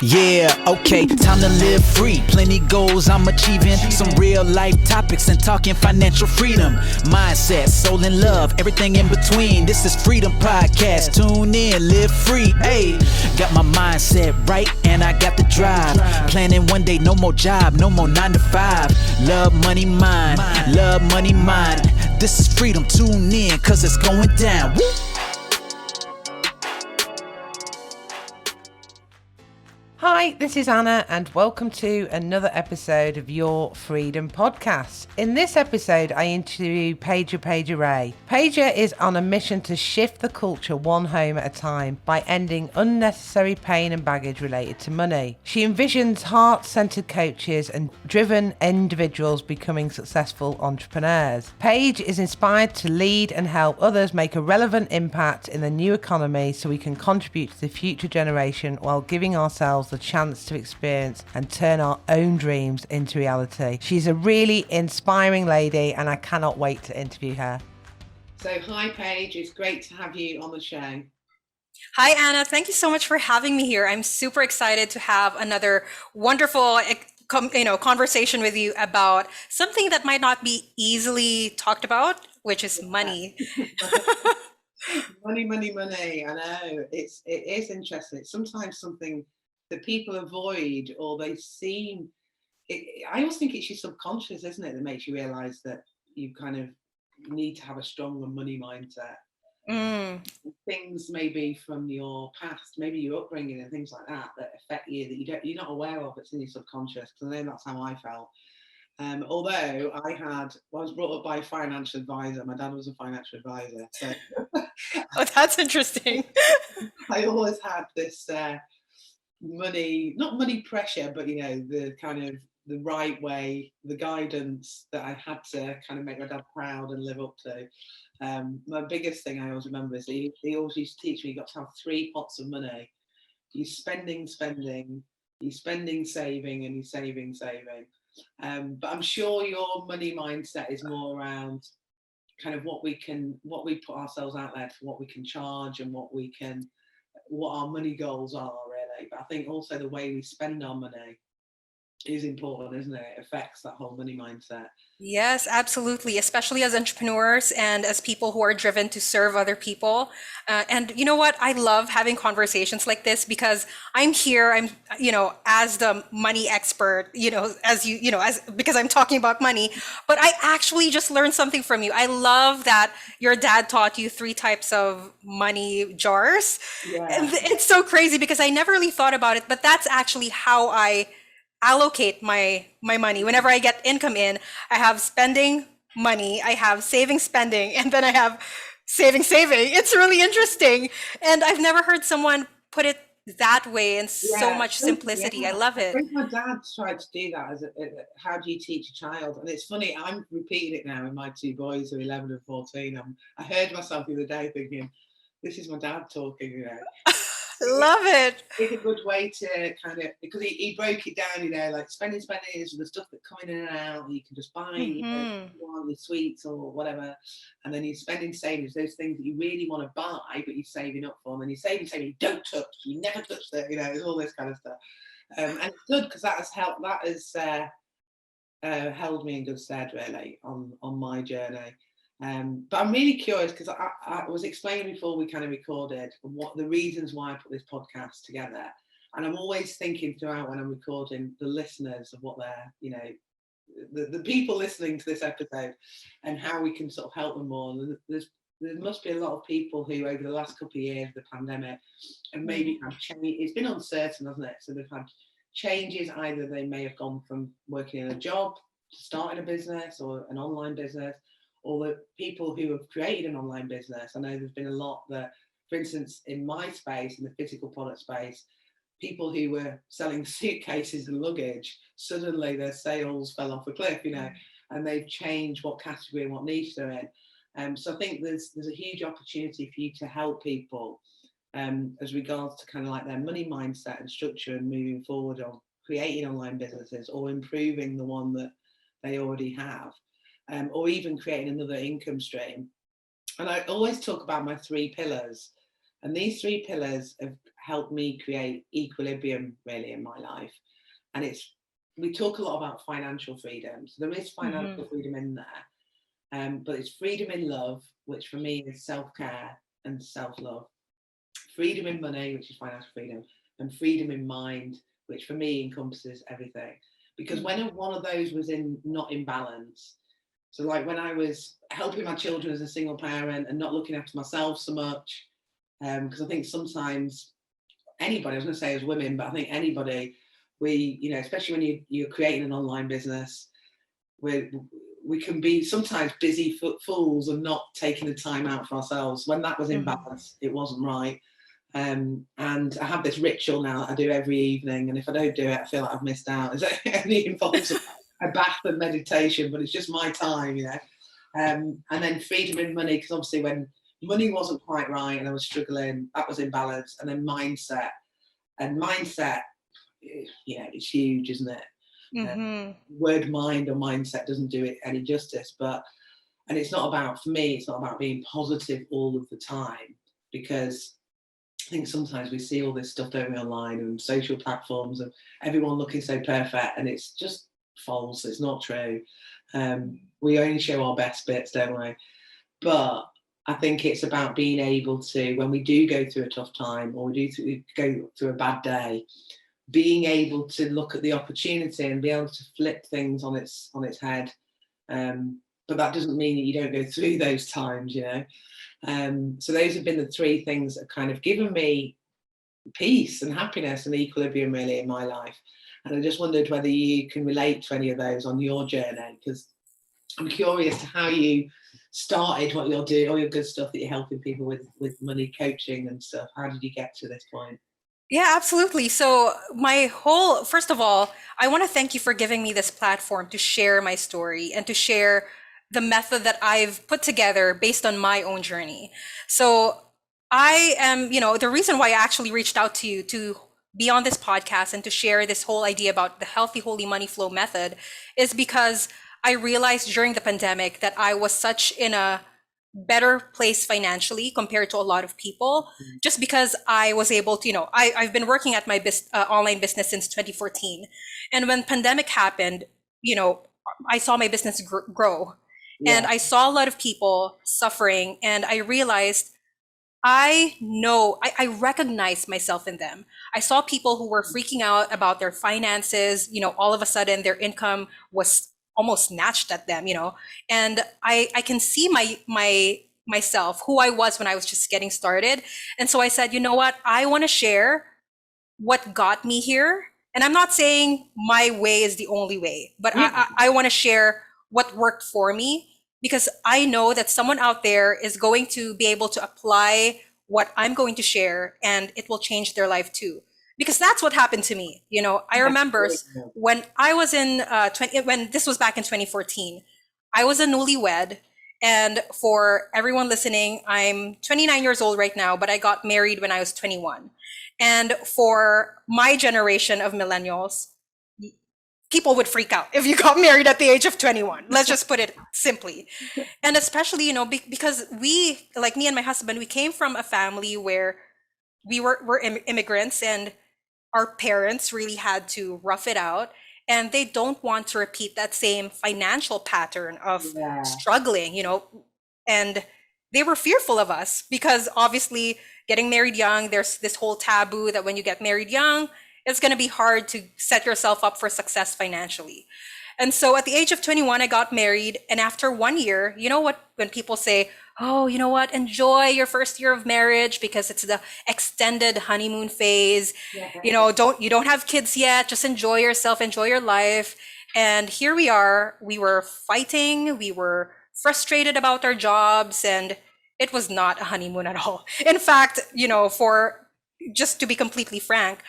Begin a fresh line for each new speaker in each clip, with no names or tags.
Yeah, okay, time to live free. Plenty goals I'm achieving. Some real life topics and talking financial freedom. Mindset, soul and love, everything in between. This is Freedom Podcast. Tune in, live free. Hey, got my mindset right and I got the drive. Planning one day, no more job, no more 9 to 5. Love money, mine. Love money, mine. This is freedom. Tune in, cause it's going down. Woo!
Hi, this is Anna and welcome to another episode of Your Freedom Podcast. In this episode, I interview Paje Rey. Paje is on a mission to shift the culture one home at a time by ending unnecessary pain and baggage related to money. She envisions heart-centered coaches and driven individuals becoming successful entrepreneurs. Paje is inspired to lead and help others make a relevant impact in the new economy so we can contribute to the future generation while giving ourselves the chance to experience and turn our own dreams into reality. She's a really inspiring lady and I cannot wait to interview her. So hi Paige, it's great to have you on the show.
Hi Anna, thank you so much for having me here. I'm super excited to have another wonderful conversation with you about something that might not be easily talked about, which is money.
Money. I know it is interesting. It's sometimes something that people avoid, or they seem. I always think it's your subconscious, isn't it, that makes you realise that you kind of need to have a stronger money mindset. Things maybe from your past, maybe your upbringing and things like that affect you that you're not aware of. It's in your subconscious. Because I know that's how I felt. Although I was brought up by a financial advisor. My dad was a financial advisor. So
oh, that's interesting.
I always had this not money pressure, but the kind of the right way, the guidance that I had to kind of make my dad proud and live up to. My biggest thing I always remember is he always used to teach me you got to have 3 pots of money. You're spending, you're spending, saving, and you're saving. But I'm sure your money mindset is more around kind of what we put ourselves out there for, what we can charge and what our money goals are, really. But I think also the way we spend our money is important, isn't it? It affects that whole money mindset.
Yes, absolutely. Especially as entrepreneurs and as people who are driven to serve other people. And you know what? I love having conversations like this because I'm as the money expert, because I'm talking about money, but I actually just learned something from you. I love that your dad taught you 3 types of money jars.
Yeah.
And it's so crazy because I never really thought about it, but that's actually how I allocate my money. Whenever I get income in, I have spending money, I have saving spending, and then I have saving. It's really interesting. And I've never heard someone put it that way in so much simplicity. I love it.
I think my dad tried to do that as how do you teach a child? And it's funny, I'm repeating it now with my 2 boys who are 11 and 14. I heard myself the other day thinking, this is my dad talking,
Love it.
It's a good way to kind of, because he broke it down, like spending is the stuff that coming in and out. You can just buy, your sweets or whatever, and then you're spending savings, those things that you really want to buy, but you're saving up for, and then you're saving, you don't touch, you never touch that, there's all this kind of stuff, and it's good because that has helped. That has held me in good stead, really, on my journey. But I'm really curious because I was explaining before we kind of recorded what the reasons why I put this podcast together, and I'm always thinking throughout when I'm recording the listeners of what they're, the people listening to this episode and how we can sort of help them more. There must be a lot of people who over the last couple of years of the pandemic and maybe have changed. It's been uncertain, hasn't it? So they've had changes. Either they may have gone from working in a job to starting a business or an online business, or the people who have created an online business. I know there's been a lot that, for instance, in my space, in the physical product space, people who were selling suitcases and luggage, suddenly their sales fell off a cliff, and they've changed what category and what niche they're in. So I think there's a huge opportunity for you to help people as regards to kind of like their money mindset and structure and moving forward on creating online businesses or improving the one that they already have. Or even creating another income stream. And I always talk about my 3 pillars. And these 3 pillars have helped me create equilibrium really in my life. And we talk a lot about financial freedom. So there is financial freedom in there, but it's freedom in love, which for me is self-care and self-love. Freedom in money, which is financial freedom, and freedom in mind, which for me encompasses everything. Because when one of those was not in balance, so like when I was helping my children as a single parent and not looking after myself so much, because I think sometimes anybody, I was going to say as women, but I think anybody, especially when you're creating an online business, we can be sometimes busy fools and not taking the time out for ourselves. When that was in balance, it wasn't right. And I have this ritual now that I do every evening, and if I don't do it, I feel like I've missed out. It only involves a bath and meditation, but it's just my time, and then freedom in money, because obviously when money wasn't quite right and I was struggling, that was imbalance. And then mindset, it's huge, isn't it? Word mind or mindset doesn't do it any justice, and it's not about, for me, it's not about being positive all of the time, because I think sometimes we see all this stuff going online and social platforms and everyone looking so perfect, and it's just false. It's not true. We only show our best bits, don't we? But I think it's about being able to, when we do go through a tough time or we do go through a bad day, being able to look at the opportunity and be able to flip things on its head. But that doesn't mean that you don't go through those times, So those have been the three things that have kind of given me peace and happiness and equilibrium really in my life. And I just wondered whether you can relate to any of those on your journey, because I'm curious to how you started what you're doing, all your good stuff that you're helping people with money coaching and stuff. How did you get to this point?
Yeah, absolutely. So first of all, I want to thank you for giving me this platform to share my story and to share the method that I've put together based on my own journey. So I am, the reason why I actually reached out to you to be on this podcast and to share this whole idea about the healthy, holy money flow method is because I realized during the pandemic that I was such in a better place financially compared to a lot of people, just because I was able to, I've been working at my online business since 2014. And when pandemic happened, I saw my business grow. Yeah. And I saw a lot of people suffering, and I realized I recognize myself in them. I saw people who were freaking out about their finances, all of a sudden their income was almost snatched at them, and I can see myself, who I was when I was just getting started. And so I said, you know what, I want to share what got me here. And I'm not saying my way is the only way, but I want to share what worked for me, because I know that someone out there is going to be able to apply what I'm going to share, and it will change their life too. Because that's what happened to me. I remember when I was when this was back in 2014, I was a newlywed. And for everyone listening, I'm 29 years old right now, but I got married when I was 21. And for my generation of millennials, people would freak out if you got married at the age of 21. Let's just put it simply. And especially, because we, like me and my husband, we came from a family where we're immigrants, and our parents really had to rough it out, and they don't want to repeat that same financial pattern of struggling, and they were fearful of us because obviously getting married young, there's this whole taboo that when you get married young, it's going to be hard to set yourself up for success financially. And so at the age of 21, I got married. And after 1 year, when people say, oh, you know what, enjoy your first year of marriage because it's the extended honeymoon phase. Yeah. You don't have kids yet. Just enjoy yourself, enjoy your life. And here we are. We were fighting. We were frustrated about our jobs, and it was not a honeymoon at all. In fact, just to be completely frank,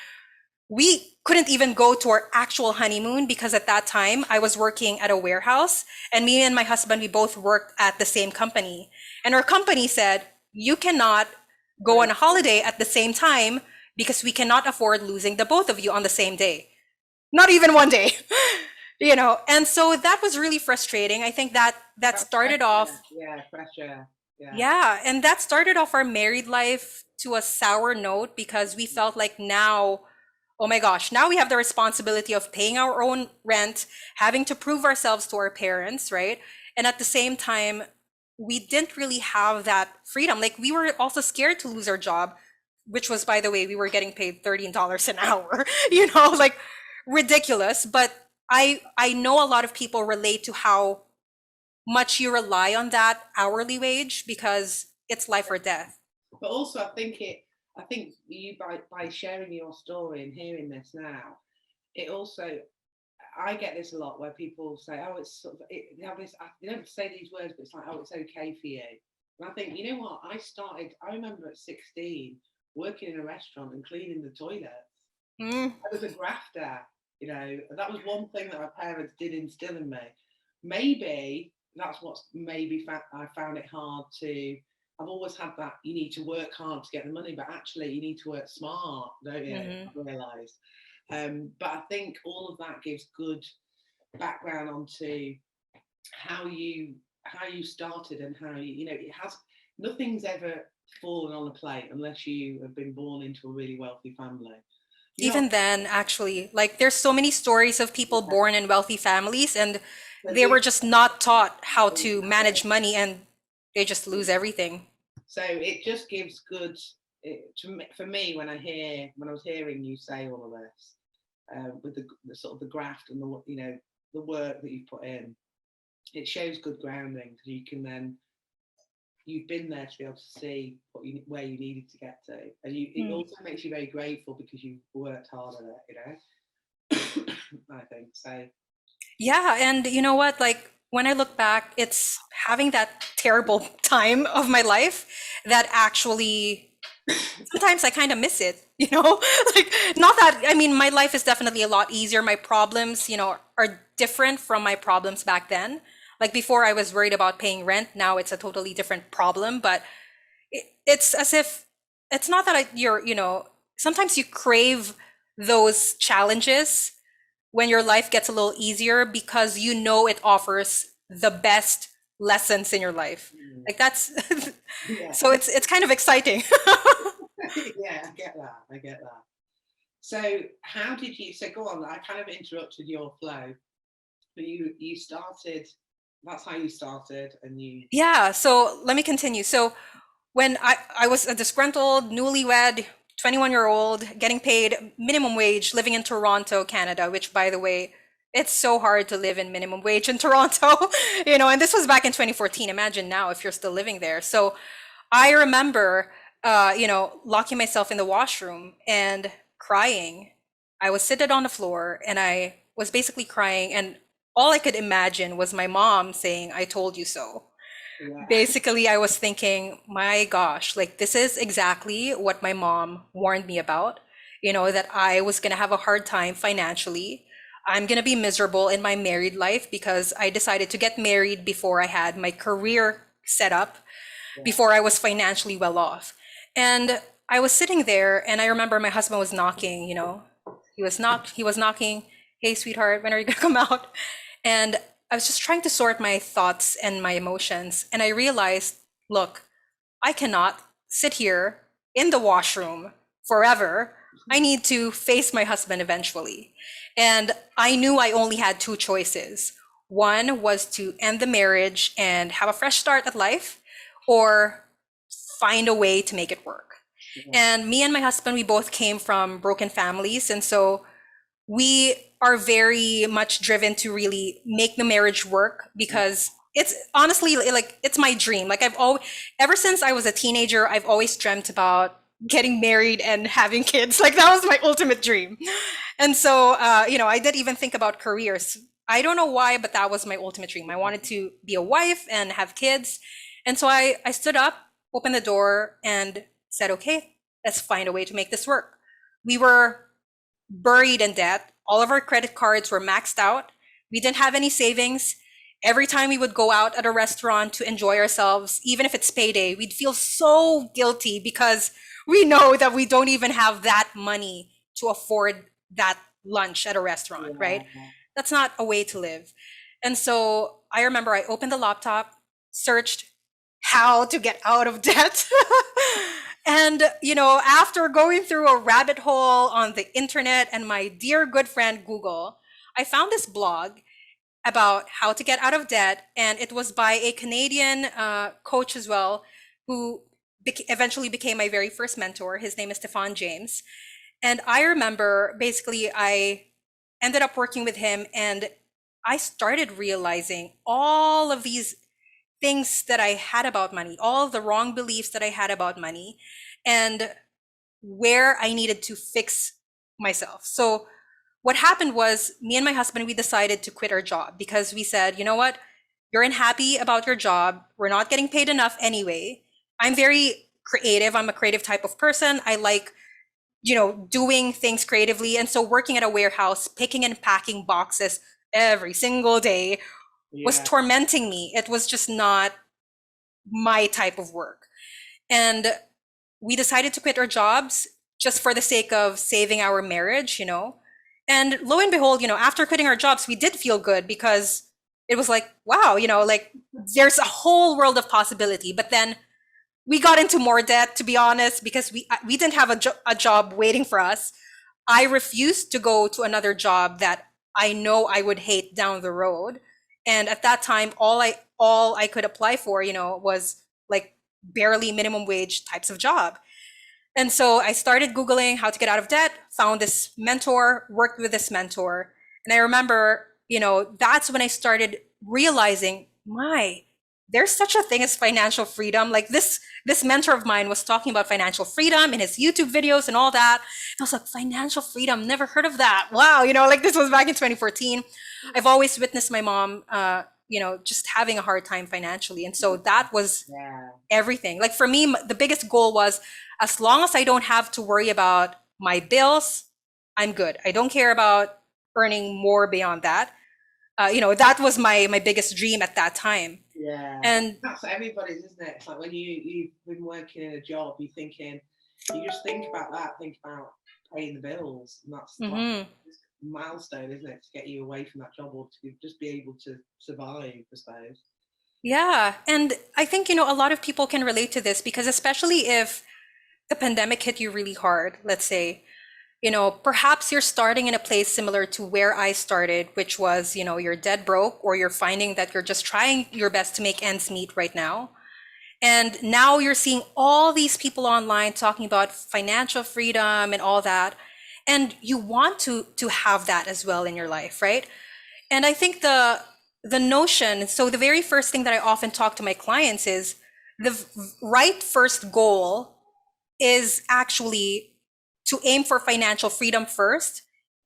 we couldn't even go to our actual honeymoon because at that time I was working at a warehouse, and me and my husband, we both worked at the same company. And our company said, you cannot go on a holiday at the same time because we cannot afford losing the both of you on the same day. Not even one day, And so that was really frustrating. I think that started off.
Yeah, pressure. Yeah.
Yeah, and that started off our married life to a sour note because we felt like now, oh my gosh, now we have the responsibility of paying our own rent, having to prove ourselves to our parents, right? And at the same time, we didn't really have that freedom. Like we were also scared to lose our job, which was, by the way, we were getting paid $13 an hour, like ridiculous. But I know a lot of people relate to how much you rely on that hourly wage because it's life or death.
But also, I think you by sharing your story and hearing this now, it also, I get this a lot where people say, "Oh, it's sort of," they have this. They don't say these words, but it's like, "Oh, it's okay for you." And I think, you know what? I remember at 16 working in a restaurant and cleaning the toilets.
Mm,
I was a grafter, and that was one thing that my parents did instill in me. Maybe that's what's maybe I found it hard to. I've always had that you need to work hard to get the money, but actually you need to work smart, don't you?
mhm.
I realised. But I think all of that gives good background onto how you started and how it has nothing's ever fallen on a plate unless you have been born into a really wealthy family. You know,
Even then, actually, like there's so many stories of people born in wealthy families and
so
they were just not taught how to manage money and they just lose everything.
so it just gives good for me when I was hearing you say all of this with the sort of the graft and the work that you put in. It shows good grounding because you've been there to be able to see where you needed to get to, and it
Mm.
also makes you very grateful because you worked hard at it. I think so.
Yeah, and you know what? Like when I look back, it's having that terrible time of my life that actually sometimes I kind of miss it, Like not that I mean my life is definitely a lot easier. My problems, are different from my problems back then. Like before I was worried about paying rent, now it's a totally different problem, but it's as if it's not that sometimes you crave those challenges when your life gets a little easier because it offers the best lessons in your life.
Mm.
Like that's
Yeah.
so it's kind of exciting.
Yeah, I get that. I get that. So how did you? So go on. I kind of interrupted your flow, but you started. That's how you started, and you.
Yeah, so let me continue. So when I was a disgruntled, newlywed, 21-year-old, getting paid minimum wage, living in Toronto, Canada, which by the way, it's so hard to live in minimum wage in Toronto, and this was back in 2014. Imagine now if you're still living there. So I remember, locking myself in the washroom and crying. I was seated on the floor and I was basically crying, and all I could imagine was my mom saying, "I told you so."
Yeah.
Basically, I was thinking, my gosh, like this is exactly what my mom warned me about, that I was going to have a hard time financially. I'm going to be miserable in my married life because I decided to get married before I had my career set up,
Yeah.
before I was financially well off. And I was sitting there and I remember my husband was knocking, he was knocking, "Hey sweetheart, when are you going to come out?" And I was just trying to sort my thoughts and my emotions. And I realized, look, I cannot sit here in the washroom forever. I need to face my husband eventually. And I knew I only had two choices. One was to end the marriage and have a fresh start at life, or find a way to make it work.
Yeah.
And me and my husband, we both came from broken families. And so we are very much driven to really make the marriage work because it's honestly like it's my dream. Like ever since I was a teenager, I've always dreamt about getting married and having kids. Like that was my ultimate dream. And so, I did even think about careers. I don't know why, but that was my ultimate dream. I wanted to be a wife and have kids. And so I stood up, opened the door, and said, okay, let's find a way to make this work. We were buried in debt. All of our credit cards were maxed out. We didn't have any savings. Every time we would go out at a restaurant to enjoy ourselves, even if it's payday, we'd feel so guilty because we know that we don't even have that money to afford that lunch at a restaurant, right? That's not a way to live. And so I remember I opened the laptop, searched how to get out of debt. And, after going through a rabbit hole on the internet and my dear good friend Google, I found this blog about how to get out of debt. And it was by a Canadian coach as well, who eventually became my very first mentor. His name is Stefan James. And I remember basically I ended up working with him, and I started realizing all of these things that I had about money, all the wrong beliefs that I had about money, and where I needed to fix myself. So what happened was, me and my husband, we decided to quit our job because we said, you know what, you're unhappy about your job. We're not getting paid enough anyway. I'm very creative. I'm a creative type of person. I like, doing things creatively. And so working at a warehouse, picking and packing boxes every single day was tormenting me. It was just not my type of work. And we decided to quit our jobs just for the sake of saving our marriage, And lo and behold, after quitting our jobs, we did feel good because it was like, wow, like there's a whole world of possibility. But then we got into more debt, to be honest, because we didn't have a job waiting for us. I refused to go to another job that I know I would hate down the road. And at that time, all I could apply for, was like barely minimum wage types of job. And so I started Googling how to get out of debt, found this mentor, worked with this mentor. And I remember, that's when I started realizing, there's such a thing as financial freedom. Like this mentor of mine was talking about financial freedom in his YouTube videos and all that. And I was like, financial freedom, never heard of that. Wow. Like this was back in 2014. I've always witnessed my mom, just having a hard time financially. And so that was everything. Like for me, the biggest goal was, as long as I don't have to worry about my bills, I'm good. I don't care about earning more beyond that. That was my biggest dream at that time.
Yeah,
and
that's everybody's, isn't it? It's like when you've been working in a job, you just think about that, think about paying the bills, and that's like a milestone, isn't it, to get you away from that job or to just be able to survive, I suppose.
Yeah, and I think a lot of people can relate to this, because especially if the pandemic hit you really hard, let's say, perhaps you're starting in a place similar to where I started, which was, you're dead broke, or you're finding that you're just trying your best to make ends meet right now. And now you're seeing all these people online talking about financial freedom and all that. And you want to have that as well in your life, right? And I think the notion, so the very first thing that I often talk to my clients is the right first goal is actually to aim for financial freedom first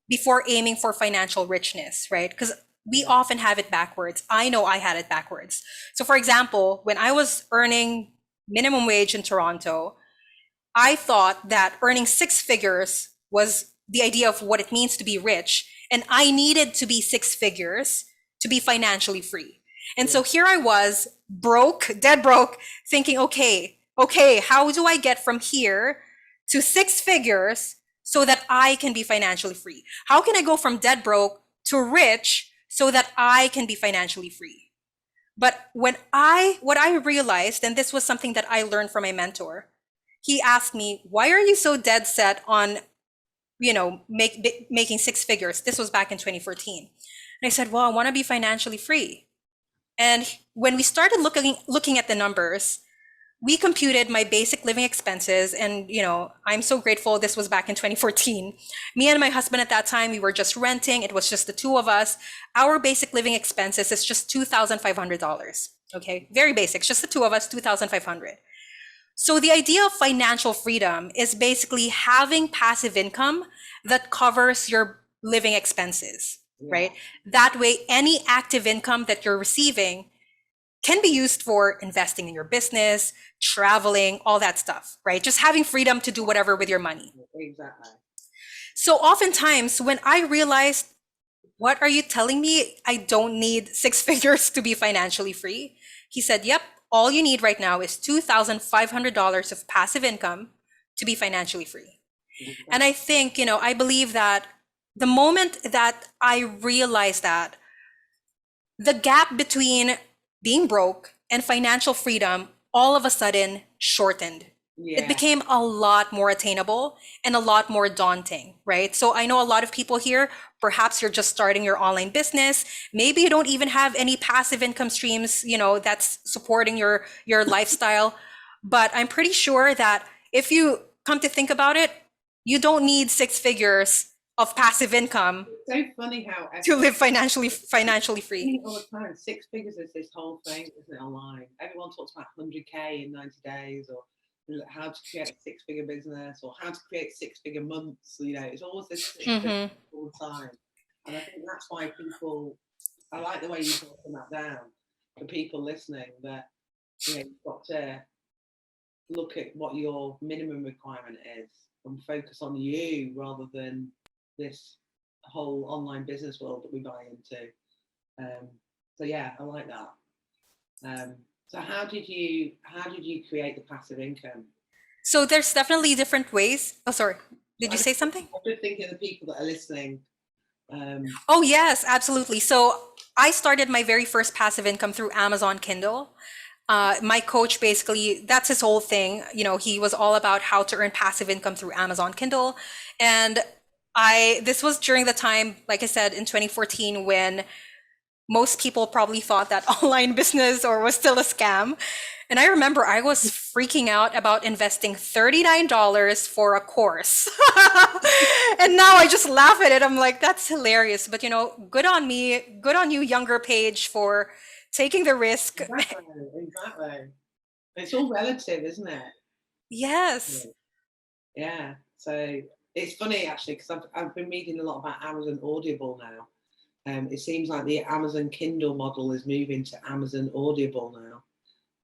before aiming for financial richness, right? Because we often have it backwards. I know I had it backwards. So for example, when I was earning minimum wage in Toronto, I thought that earning six figures was the idea of what it means to be rich. And I needed to be six figures to be financially free. And so here I was, broke, dead broke, thinking, okay, how do I get from here to six figures so that I can be financially free? How can I go from dead broke to rich so that I can be financially free? But what I realized, and this was something that I learned from my mentor, he asked me, why are you so dead set on, making six figures? This was back in 2014. And I said, well, I want to be financially free. And when we started looking at the numbers, we computed my basic living expenses, and I'm so grateful this was back in 2014. Me and my husband at that time, we were just renting. It was just the two of us. Our basic living expenses is just $2,500. Okay, very basic, just the two of us, $2,500. So the idea of financial freedom is basically having passive income that covers your living expenses, right? That way, any active income that you're receiving can be used for investing in your business, traveling, all that stuff, right? Just having freedom to do whatever with your money.
Exactly.
So oftentimes when I realized, what are you telling me? I don't need six figures to be financially free. He said, yep, all you need right now is $2,500 of passive income to be financially free. Exactly. And I think, I believe that the moment that I realized that, the gap between being broke and financial freedom all of a sudden shortened. It
Yeah.
became a lot more attainable and a lot more daunting, right? So I know a lot of people here, perhaps you're just starting your online business. Maybe you don't even have any passive income streams, that's supporting your lifestyle. But I'm pretty sure that if you come to think about it, you don't need 6 figures of passive income
It's so funny how
to live financially free.
all the time 6 figures is this whole thing, isn't it, online? Everyone talks about 100K in 90 days or how to create a 6-figure business or how to create 6-figure months. It's always this
Mm-hmm.
all the time. And I think that's why I like the way you're talking that down for people listening, that you've got to look at what your minimum requirement is and focus on you rather than this whole online business world that we buy into. So yeah, I like that. So how did you create the passive income?
So there's definitely different ways. Oh, sorry. Did you say something?
I'm just thinking of the people that are listening.
Oh, yes, absolutely. So I started my very first passive income through Amazon Kindle. My coach, basically, that's his whole thing. He was all about how to earn passive income through Amazon Kindle. And this was during the time, like I said, in 2014, when most people probably thought that online business or was still a scam. And I remember I was freaking out about investing $39 for a course. And now I just laugh at it. I'm like, that's hilarious. But good on me, good on you, younger Paige, for taking the risk.
Exactly. It's all relative, isn't it?
Yes.
Yeah. So it's funny actually, because I've been reading a lot about Amazon Audible now. It seems like the Amazon Kindle model is moving to Amazon Audible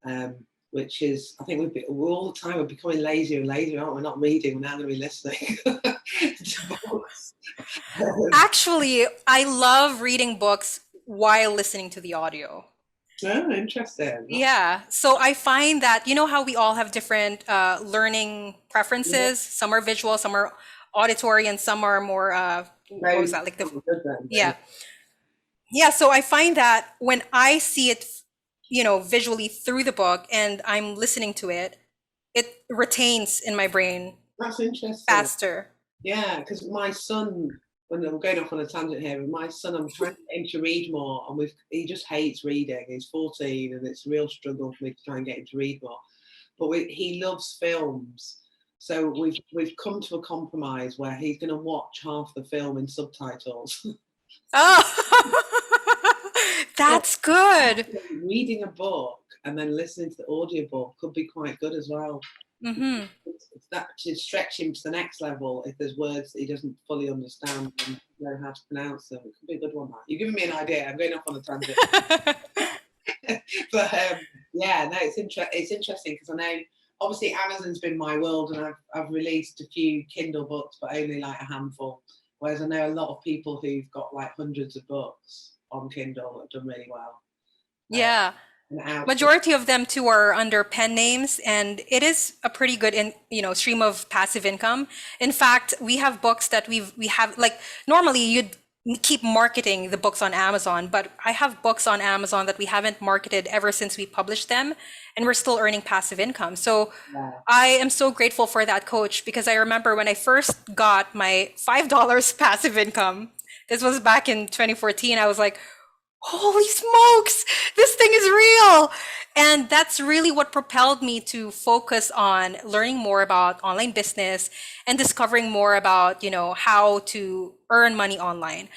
now, which is, I think we're all the time, we're becoming lazier and lazier, aren't we? We're not reading, we're now going to be listening to books.
Actually, I love reading books while listening to the audio.
Oh, interesting.
Yeah. So I find that, how we all have different learning preferences. Some are visual, some are auditory, and some are more, what was that? Yeah. Yeah. So I find that when I see it, visually through the book and I'm listening to it, it retains in my brain
That's interesting.
faster.
Yeah, because my son, when I'm going off on a tangent here, my son, I'm trying to get him to read more, and he just hates reading. He's 14, and it's a real struggle for me to try and get him to read more. But he loves films, so we've come to a compromise where he's going to watch half the film in subtitles.
Oh, that's good.
Reading a book and then listening to the audiobook could be quite good as well.
Mm-hmm.
It's that to stretch him to the next level if there's words that he doesn't fully understand and know how to pronounce them. It could be a good one. You're giving me an idea. I'm going off on a tangent. But yeah, no, it's interesting because I know obviously Amazon's been my world, and I've released a few Kindle books, but only like a handful. Whereas I know a lot of people who've got like hundreds of books on Kindle have done really well.
Yeah. Majority of them too are under pen names, and it is a pretty good stream of passive income. In fact, we have books that we have, like, normally you'd keep marketing the books on Amazon, but I have books on Amazon that we haven't marketed ever since we published them, and we're still earning passive income. So I am so grateful for that coach, because I remember when I first got my $5 passive income, this was back in 2014, I was like, holy smokes, this thing is real. And that's really what propelled me to focus on learning more about online business and discovering more about, how to earn money online.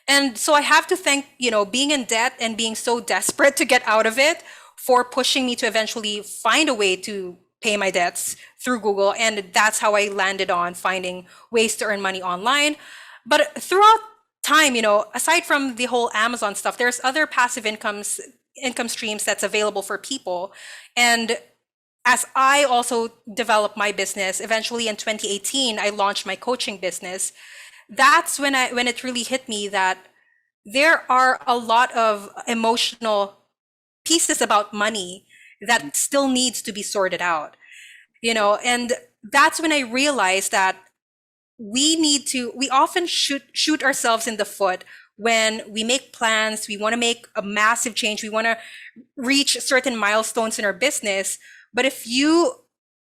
And so I have to thank, being in debt and being so desperate to get out of it for pushing me to eventually find a way to pay my debts through Google. And that's how I landed on finding ways to earn money online. But throughout time, aside from the whole Amazon stuff, there's other passive income streams that's available for people. And as I also developed my business, eventually in 2018, I launched my coaching business. That's when it really hit me that there are a lot of emotional pieces about money that still needs to be sorted out, and that's when I realized that we often shoot ourselves in the foot when we make plans, we want to make a massive change, we want to reach certain milestones in our business, But if you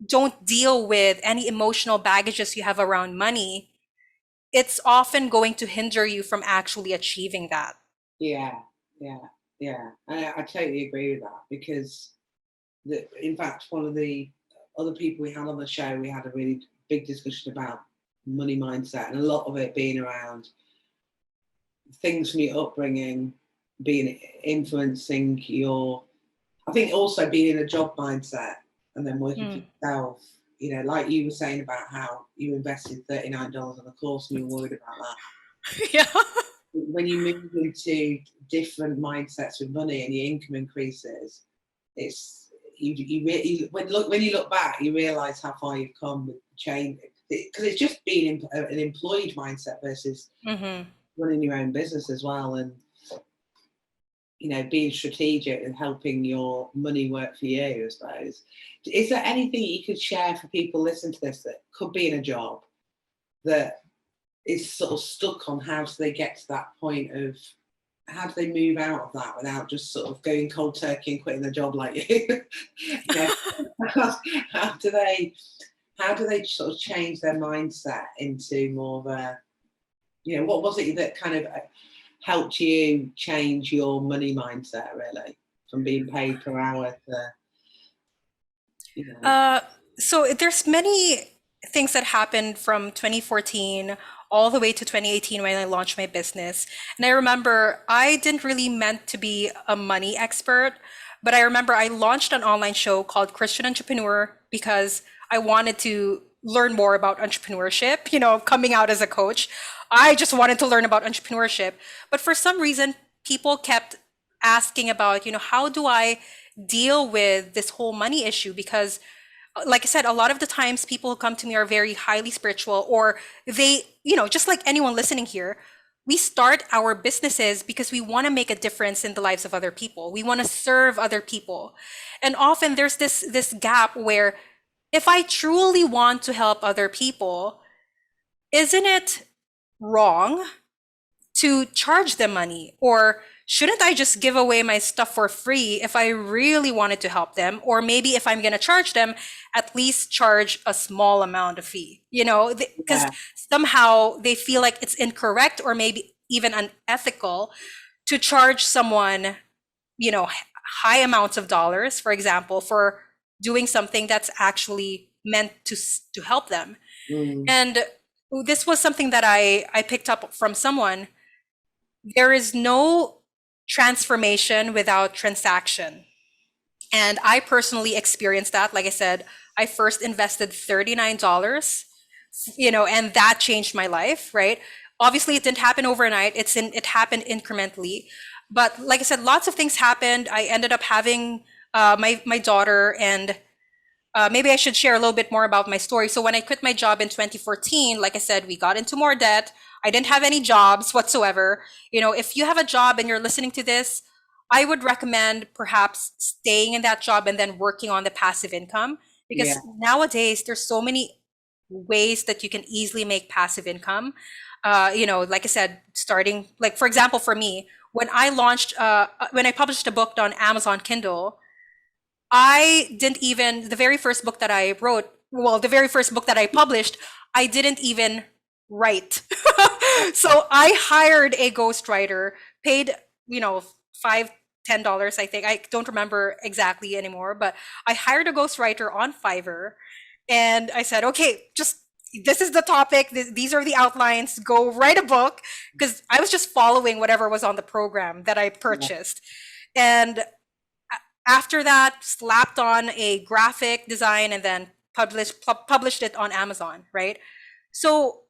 don't deal with any emotional baggages you have around money, it's often going to hinder you from actually achieving that.
Yeah, yeah, yeah. I totally agree with that because, in fact, one of the other people we had on the show, we had a really big discussion about money mindset, and a lot of it being around things from your upbringing, being influencing your, I think also being in a job mindset and then working for yourself. You know, like you were saying about how you invested $39 on a course and you're worried about that.
Yeah.
When you move into different mindsets with money and your income increases, it's when you look back, you realise how far you've come with change, because it's just being an employed mindset versus running your own business as well, and you know, being strategic and helping your money work for you, I suppose. Is there anything you could share for people listening to this that could be in a job that is sort of stuck on how do they get to that point of how do they move out of that without just sort of going cold turkey and quitting the job like you? You know, how do they sort of change their mindset into more of a, you know, what was it that kind of helped you change your money mindset, really, from being paid per hour to, you know?
So there's many things that happened from 2014 all the way to 2018 when I launched my business. And I remember I didn't really meant to be a money expert, but I remember I launched an online show called Christian Entrepreneur because I wanted to learn more about entrepreneurship, you know, coming out as a coach. I just wanted to learn about entrepreneurship. But for some reason, people kept asking about, you know, how do I deal with this whole money issue? Because like I said, a lot of the times people who come to me are very highly spiritual, or they, you know, just like anyone listening here, we start our businesses because we want to make a difference in the lives of other people. We want to serve other people. And often there's this gap where if I truly want to help other people, isn't it wrong to charge them money? Or shouldn't I just give away my stuff for free if I really wanted to help them? Or maybe if I'm going to charge them, at least charge a small amount of fee, you know, because somehow they feel like it's incorrect or maybe even unethical to charge someone, you know, high amounts of dollars, for example, for doing something that's actually meant to help them. And this was something that I picked up from someone. There is no transformation without transaction. And I personally experienced that. Like I said, I first invested $39, you know, and that changed my life, right? Obviously, it didn't happen overnight. It happened incrementally. But like I said, lots of things happened. I ended up having my daughter, and maybe I should share a little bit more about my story. So when I quit my job in 2014, like I said, we got into more debt. I didn't have any jobs whatsoever. You know, if you have a job and you're listening to this, I would recommend perhaps staying in that job and then working on the passive income, because nowadays there's so many ways that you can easily make passive income. You know, like I said, starting, like, for example, for me, when I published a book on Amazon Kindle, the very first book that I wrote, well, the very first book that I published, I didn't even write. So I hired a ghostwriter, paid, you know, $5-10, I think. I don't remember exactly anymore, but I hired a ghostwriter on Fiverr, and I said, okay, this is the topic. These are the outlines. Go write a book, because I was just following whatever was on the program that I purchased. And after that, slapped on a graphic design and then published it on Amazon, right? So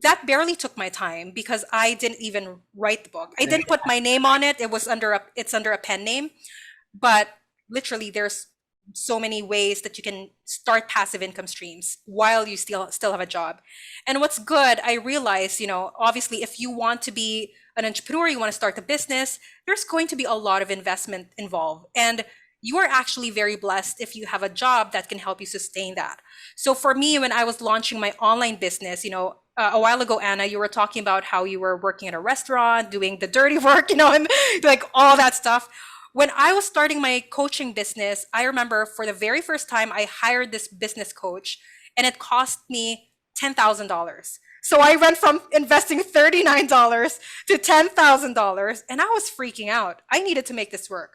that barely took my time because I didn't even write the book. I didn't put my name on it. It's under a pen name, but literally there's so many ways that you can start passive income streams while you still have a job. And what's good, I realized, you know, obviously if you want to be an entrepreneur, you want to start a business, there's going to be a lot of investment involved. And you are actually very blessed if you have a job that can help you sustain that. So for me, when I was launching my online business, you know, a while ago, Anna, you were talking about how you were working at a restaurant, doing the dirty work, you know, and like all that stuff. when I was starting my coaching business, I remember for the very first time I hired this business coach and it cost me $10,000. So I went from investing $39 to $10,000 and I was freaking out. I needed to make this work.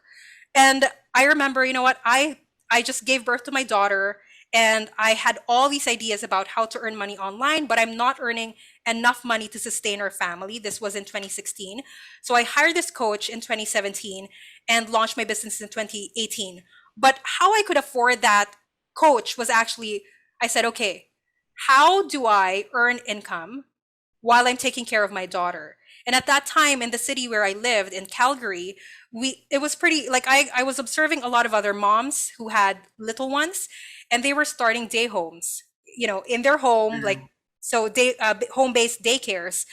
And I remember, you know what? I just gave birth to my daughter and I had all these ideas about how to earn money online, but I'm not earning enough money to sustain our family. This was in 2016. So I hired this coach in 2017 and launched my business in 2018. But how I could afford that coach was actually, I said, okay, how do I earn income while I'm taking care of my daughter? And at that time in the city where I lived in Calgary, it was pretty like I was observing a lot of other moms who had little ones and they were starting day homes, in their home, like so day home-based daycares.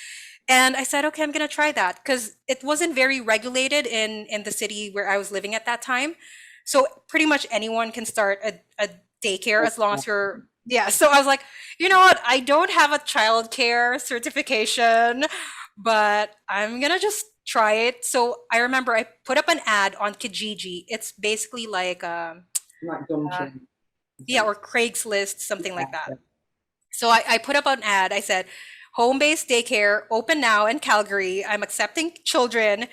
And I said, okay, I'm gonna try that because it wasn't very regulated in the city where I was living at that time. So pretty much anyone can start a daycare as long as you're yeah. So I was like, you know what? I don't have a childcare certification, but I'm gonna just try it. So I remember I put up an ad on Kijiji. It's basically like
Like Gumtree.
yeah, or Craigslist, something like that. So I put up an ad. I said, home-based daycare, open now in Calgary. I'm accepting children.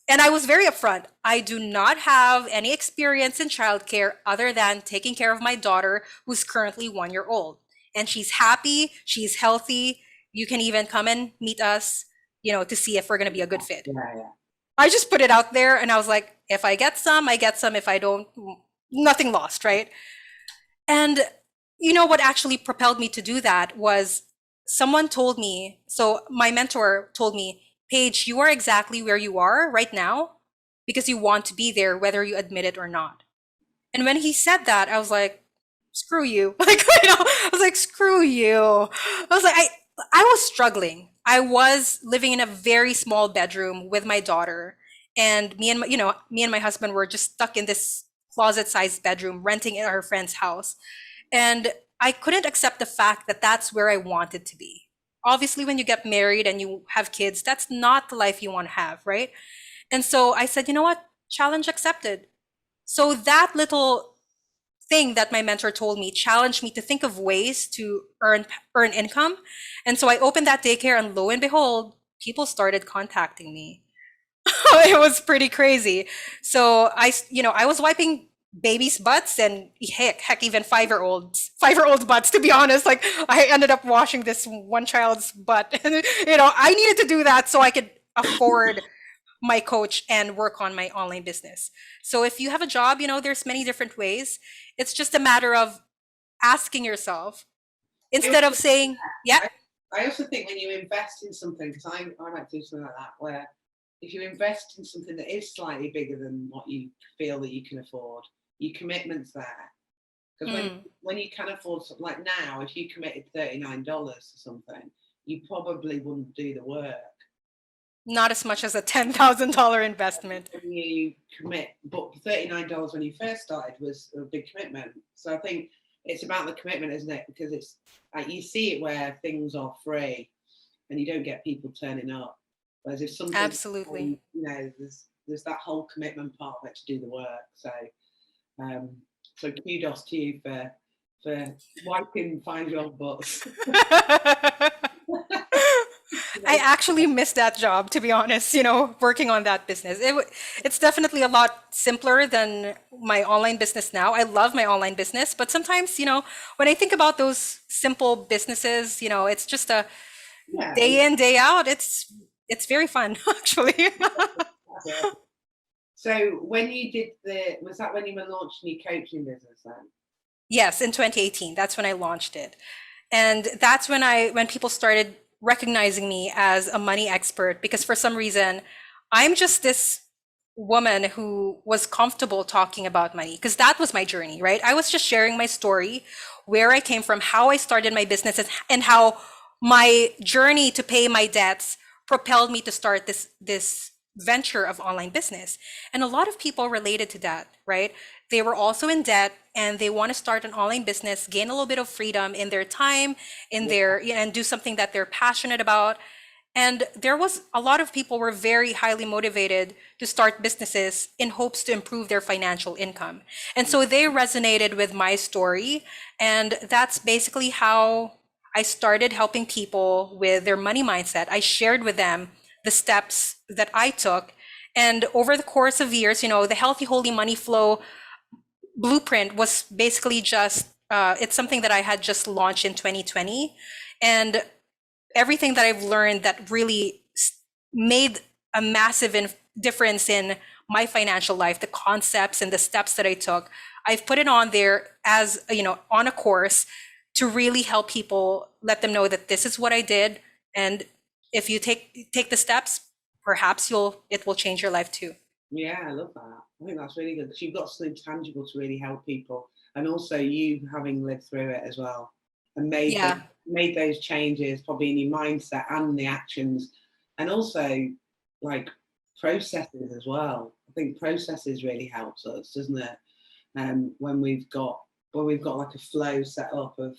And I was very upfront. I do not have any experience in childcare other than taking care of my daughter, who's currently 1 year old. And she's happy, she's healthy. You can even come and meet us, to see if we're going to be a good fit.
Yeah.
I just put it out there and I was like, if I get some, I get some. If I don't, nothing lost, right? And what actually propelled me to do that was someone told me, so my mentor told me, Paige, you are exactly where you are right now because you want to be there, whether you admit it or not. And when he said that, I was like, screw you. I was like, screw you. I was like, I was struggling. I was living in a very small bedroom with my daughter, and me and my husband were just stuck in this closet-sized bedroom, renting in our friend's house. And I couldn't accept the fact that that's where I wanted to be. Obviously, when you get married and you have kids, that's not the life you want to have, right? And so I said, you know what? Challenge accepted. So that little thing that my mentor told me challenged me to think of ways to earn income. And so I opened that daycare and lo and behold, people started contacting me. It was pretty crazy. So I was wiping babies' butts and heck, even 5-year-old butts, to be honest. Like I ended up washing this one child's butt. And, I needed to do that so I could afford my coach and work on my online business. So if you have a job, there's many different ways. It's just a matter of asking yourself instead of saying, yeah.
I also think when you invest in something, because I might do something like that, where if you invest in something that is slightly bigger than what you feel that you can afford, your commitment's there. Because when you can afford something, like now, if you committed $39 to something, you probably wouldn't do the work.
Not as much as a $10,000 investment.
When you commit, but $39 when you first started was a big commitment. So I think it's about the commitment, isn't it? Because it's like you see it where things are free and you don't get people turning up. Whereas if something,
absolutely,
there's that whole commitment part of it to do the work. So, so kudos to you for wiping 5-year-old butts.
I actually missed that job, to be honest, working on that business. It's definitely a lot simpler than my online business now. I love my online business, but sometimes, when I think about those simple businesses, it's just a day in, day out. It's very fun, actually.
So when you did was that when you were launching your coaching business then?
Yes, in 2018, that's when I launched it. And that's when people started recognizing me as a money expert, because for some reason, I'm just this woman who was comfortable talking about money, because that was my journey, right? I was just sharing my story, where I came from, how I started my business, and how my journey to pay my debts propelled me to start this venture of online business. And a lot of people related to that, right? They were also in debt and they want to start an online business, gain a little bit of freedom in their time, and do something that they're passionate about. And there was a lot of people were very highly motivated to start businesses in hopes to improve their financial income. And so they resonated with my story. And that's basically how I started helping people with their money mindset. I shared with them the steps that I took. And over the course of years, the Healthy Holy Money Flow blueprint was basically just, it's something that I had just launched in 2020. And everything that I've learned that really made a massive difference in my financial life, the concepts and the steps that I took, I've put it on there as, on a course to really help people, let them know that this is what I did. And if you take the steps, perhaps it will change your life too.
Yeah, I love that. I think that's really good because you've got something tangible to really help people, and also you having lived through it as well and made those changes probably in your mindset and the actions, and also like processes as well. I think processes really helps us, doesn't it? When we've got like a flow set up of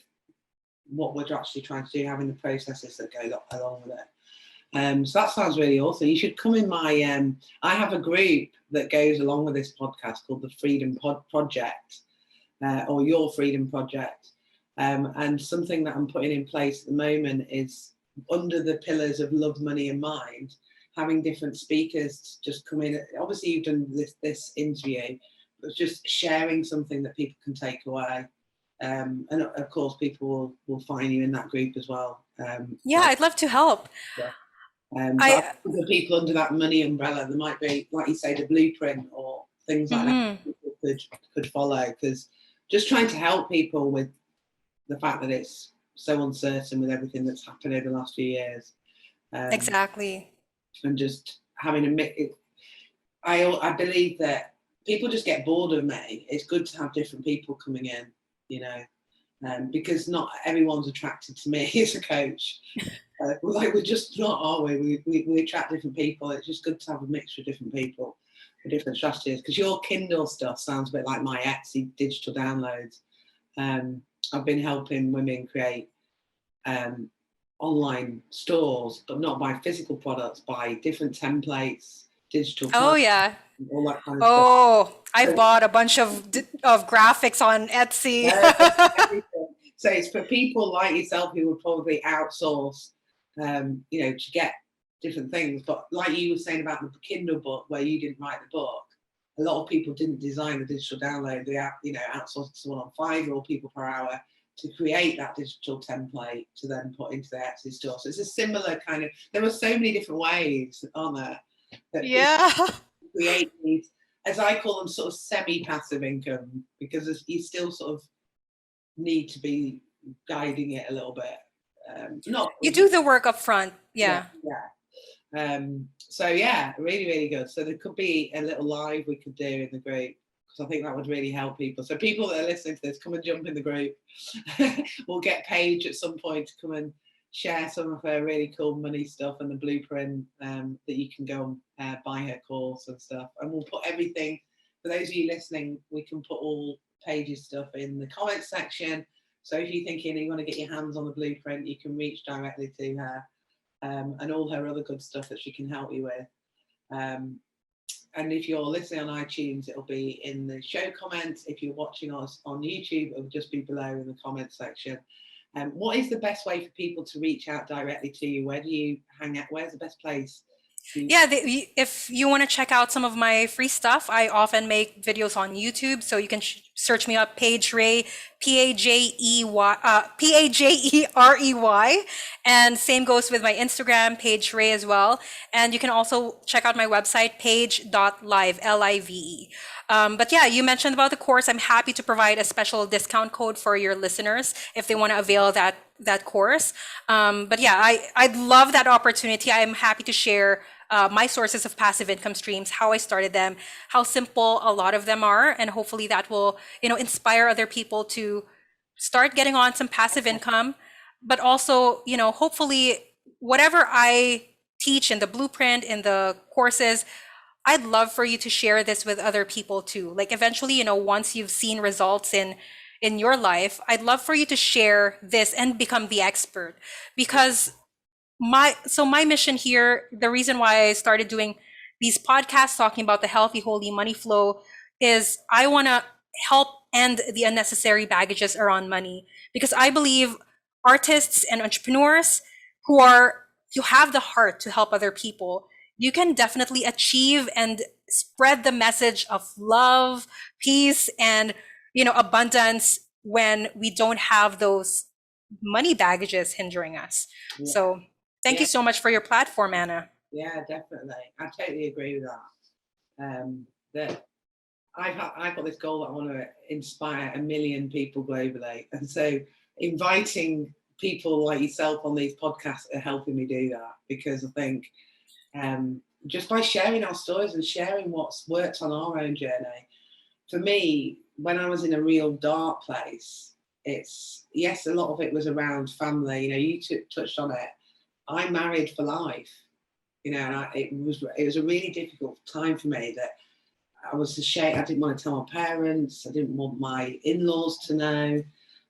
what we're actually trying to do, having the processes that go along with it. So that sounds really awesome. You should come in my, I have a group that goes along with this podcast called the Freedom Project, or Your Freedom Project. And something that I'm putting in place at the moment is under the pillars of love, money and mind, having different speakers just come in. Obviously you've done this interview, but just sharing something that people can take away. And of course people will find you in that group as well.
I'd love to help.
Yeah. The people under that money umbrella, there might be, like you say, the blueprint or things like that people could follow, because just trying to help people with the fact that it's so uncertain with everything that's happened over the last few years.
Exactly.
And just having I believe that people just get bored of me. It's good to have different people coming in, because not everyone's attracted to me as a coach. We're just not, are we? We attract different people. It's just good to have a mixture of different people with different strategies. Because your Kindle stuff sounds a bit like my Etsy digital downloads. I've been helping women create online stores, but not buy physical products, buy different templates, digital.
Oh yeah.
All that kind of stuff.
I bought a bunch of graphics on Etsy.
So it's for people like yourself who would probably outsource, to get different things. But like you were saying about the Kindle book, where you didn't write the book, a lot of people didn't design the digital download. They outsourced to someone on Fiverr or people per hour to create that digital template to then put into their Etsy store. So it's a similar kind of. There are so many different ways, aren't there? That create these, as I call them, sort of semi-passive income, because you still sort of need to be guiding it a little bit.
You do the work up front.
So yeah, really, really good. So there could be a little live we could do in the group, because I think that would really help people. So people that are listening to this, come and jump in the group. We'll get Paige at some point to come and share some of her really cool money stuff and the blueprint, that you can go and buy her course and stuff. And we'll put everything, for those of you listening, we can put all Paige's stuff in the comments section. So if you're thinking you want to get your hands on the blueprint, you can reach directly to her, and all her other good stuff that she can help you with. And if you're listening on iTunes, it'll be in the show comments. If you're watching us on YouTube, it'll just be below in the comments section. What is the best way for people to reach out directly to you? Where do you hang out? Where's the best place?
If you want to check out some of my free stuff, I often make videos on YouTube. So you can search me up, Paje Rey, Pajerey. And same goes with my Instagram, Paje Rey as well. And you can also check out my website, page.live, Live. But yeah, you mentioned about the course. I'm happy to provide a special discount code for your listeners if they want to avail that course. But yeah, I'd love that opportunity. I'm happy to share my sources of passive income streams, how I started them, how simple a lot of them are, and hopefully that will, inspire other people to start getting on some passive income. But also, hopefully whatever I teach in the blueprint, in the courses, I'd love for you to share this with other people too. Like eventually, once you've seen results in your life, I'd love for you to share this and become the expert, because my mission here, the reason why I started doing these podcasts talking about the healthy, holy money flow is I want to help end the unnecessary baggages around money, because I believe artists and entrepreneurs who have the heart to help other people, you can definitely achieve and spread the message of love, peace, and abundance when we don't have those money baggages hindering us.
Yeah.
So thank you so much for your platform, Anna.
Yeah, definitely. I totally agree with that. That I've got this goal that I want to inspire 1 million people globally, and so inviting people like yourself on these podcasts are helping me do that, because I think just by sharing our stories and sharing what's worked on our own journey, for me, when I was in a real dark place, it's, yes, a lot of it was around family. You touched on it. I married for life, and it was a really difficult time for me, that I was ashamed. I didn't want to tell my parents. I didn't want my in-laws to know.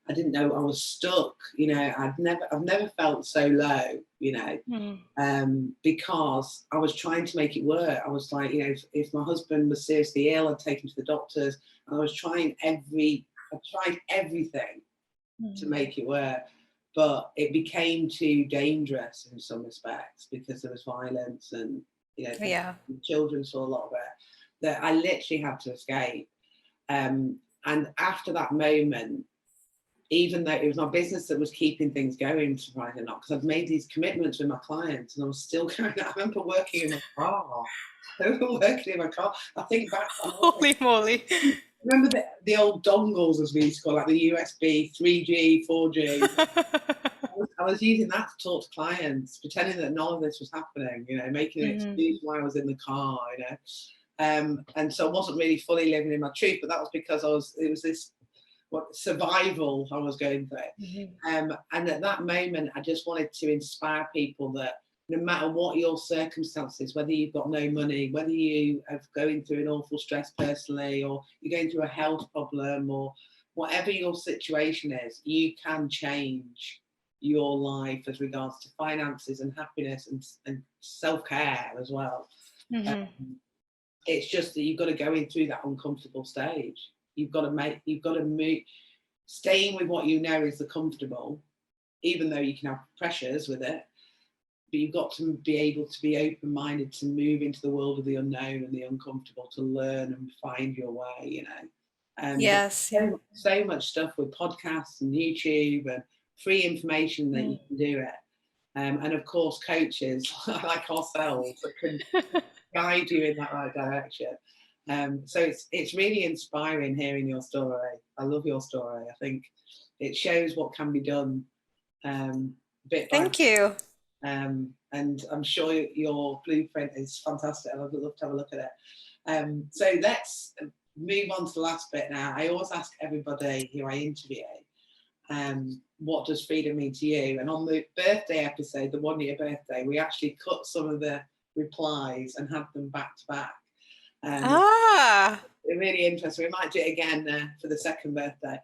I didn't know I was stuck. I've never felt so low. Because I was trying to make it work. I was like, if my husband was seriously ill, I'd take him to the doctors. And I was trying everything to make it work. But it became too dangerous in some respects, because there was violence and, children saw a lot of it, that I literally had to escape. And after that moment, even though it was my business that was keeping things going, surprisingly not, because I'd made these commitments with my clients and I was still going. I remember working in my car. I think back.
Holy moly.
Remember the old dongles, as we used to call, like the USB 3G, 4G. I was using that to talk to clients, pretending that none of this was happening, making an excuse why I was in the car, and so I wasn't really fully living in my truth, but that was because it was this survival I was going through. And at that moment, I just wanted to inspire people that no matter what your circumstances, whether you've got no money, whether you are going through an awful stress personally, or you're going through a health problem, or whatever your situation is, you can change your life as regards to finances and happiness and self-care as well. It's just that you've got to go in through that uncomfortable stage. You've got to move. Staying with what you know is the comfortable, even though you can have pressures with it. But you've got to be able to be open-minded to move into the world of the unknown and the uncomfortable, to learn and find your way.
Yes.
So much stuff with podcasts and YouTube and free information that you can do it. And of course, coaches like ourselves that can guide you in that right direction. So it's really inspiring hearing your story. I love your story. I think it shows what can be done bit by
Thank you.
and I'm sure your blueprint is fantastic. I'd love to have a look at it. So let's move on to the last bit now. I always ask everybody who I interview, what does freedom mean to you? And on the birthday episode, the 1 year birthday, we actually cut some of the replies and had them back to back. They're really interesting. We might do it again for the second birthday.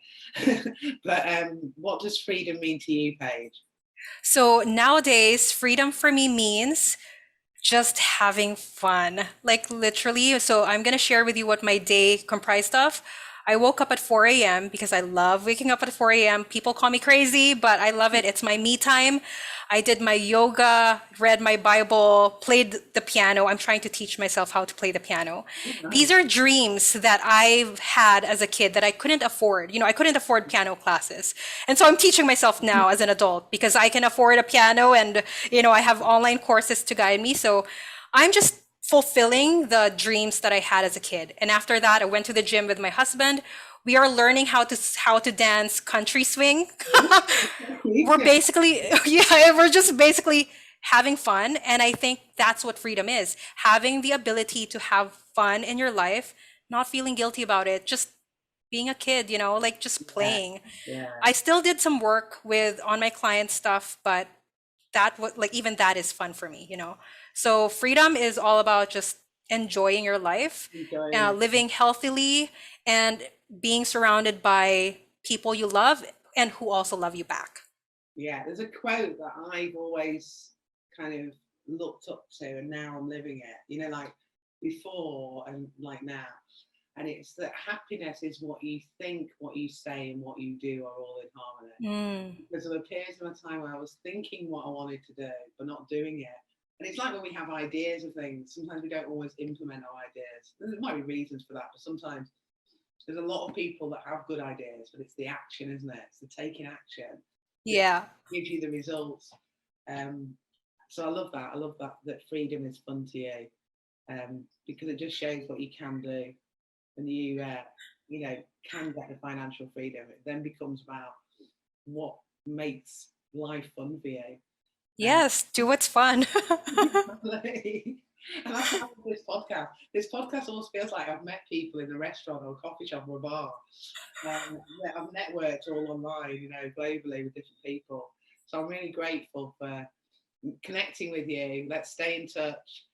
But what does freedom mean to you, Paige?
So nowadays, freedom for me means just having fun, like literally. So I'm going to share with you what my day comprised of. I woke up at 4 a.m. because I love waking up at 4 a.m. People call me crazy, but I love it. It's my me time. I did my yoga, read my Bible, played the piano. I'm trying to teach myself how to play the piano. These are dreams that I've had as a kid that I couldn't afford. I couldn't afford piano classes. And so I'm teaching myself now as an adult because I can afford a piano and, I have online courses to guide me. So I'm just fulfilling the dreams that I had as a kid. And after that, I went to the gym with my husband. We are learning how to dance country swing. We're just basically having fun. And I think that's what freedom is. Having the ability to have fun in your life, not feeling guilty about it, just being a kid, like just playing. I still did some work on my client stuff, but even that is fun for me, So freedom is all about just enjoying your life, living healthily, and being surrounded by people you love and who also love you back.
Yeah, there's a quote that I've always kind of looked up to, and now I'm living it, you know, like before and like now. And it's that happiness is what you think, what you say, and what you do are all in harmony. Because there were periods of my time where I was thinking what I wanted to do, but not doing it. And it's like when we have ideas of things, sometimes we don't always implement our ideas. There might be reasons for that, but sometimes there's a lot of people that have good ideas, but it's the action, isn't it? It's the taking action.
Yeah.
That gives you the results. So I love that. I love that freedom is fun to you, because it just shows what you can do. When you know, can get the financial freedom, it then becomes about what makes life fun for you.
Yes, do what's fun.
And that's how this podcast. This podcast almost feels like I've met people in a restaurant or a coffee shop or a bar. I've networked all online, you know, globally with different people. So I'm really grateful for connecting with you. Let's stay in touch.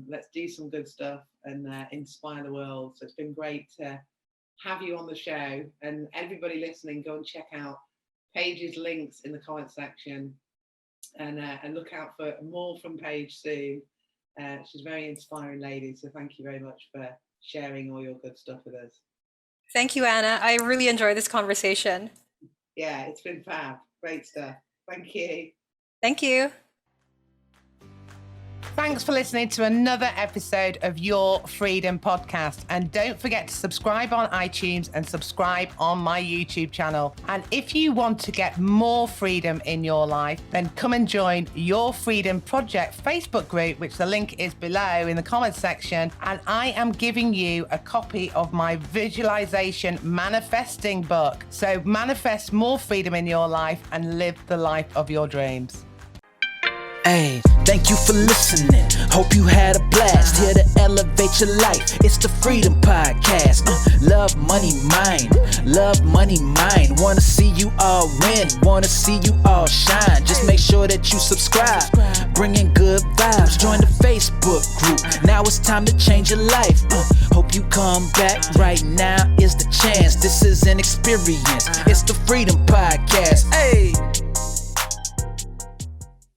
Let's do some good stuff and inspire the world. So it's been great to have you on the show. And everybody listening, go and check out Page's links in the comment section, and look out for more from Paige soon. She's a very inspiring lady. So thank you very much for sharing all your good stuff with us.
Thank you, Anna. I really enjoyed this conversation.
Yeah, it's been fab. Great stuff. Thank you.
Thank you.
Thanks for listening to another episode of Your Freedom Podcast. And don't forget to subscribe on iTunes and subscribe on my YouTube channel. And if you want to get more freedom in your life, then come and join Your Freedom Project Facebook group, which the link is below in the comments section. And I am giving you a copy of my visualization manifesting book. So manifest more freedom in your life and live the life of your dreams.
Hey, thank you for listening. Hope you had a blast. Here to elevate your life. It's the Freedom Podcast. Love, money, mind. Love, money, mind. Wanna see you all win. Wanna see you all shine. Just make sure that you subscribe. Bringing good vibes. Join the Facebook group. Now it's time to change your life. Hope you come back. Right now is the chance. This is an experience. It's the Freedom Podcast. Hey.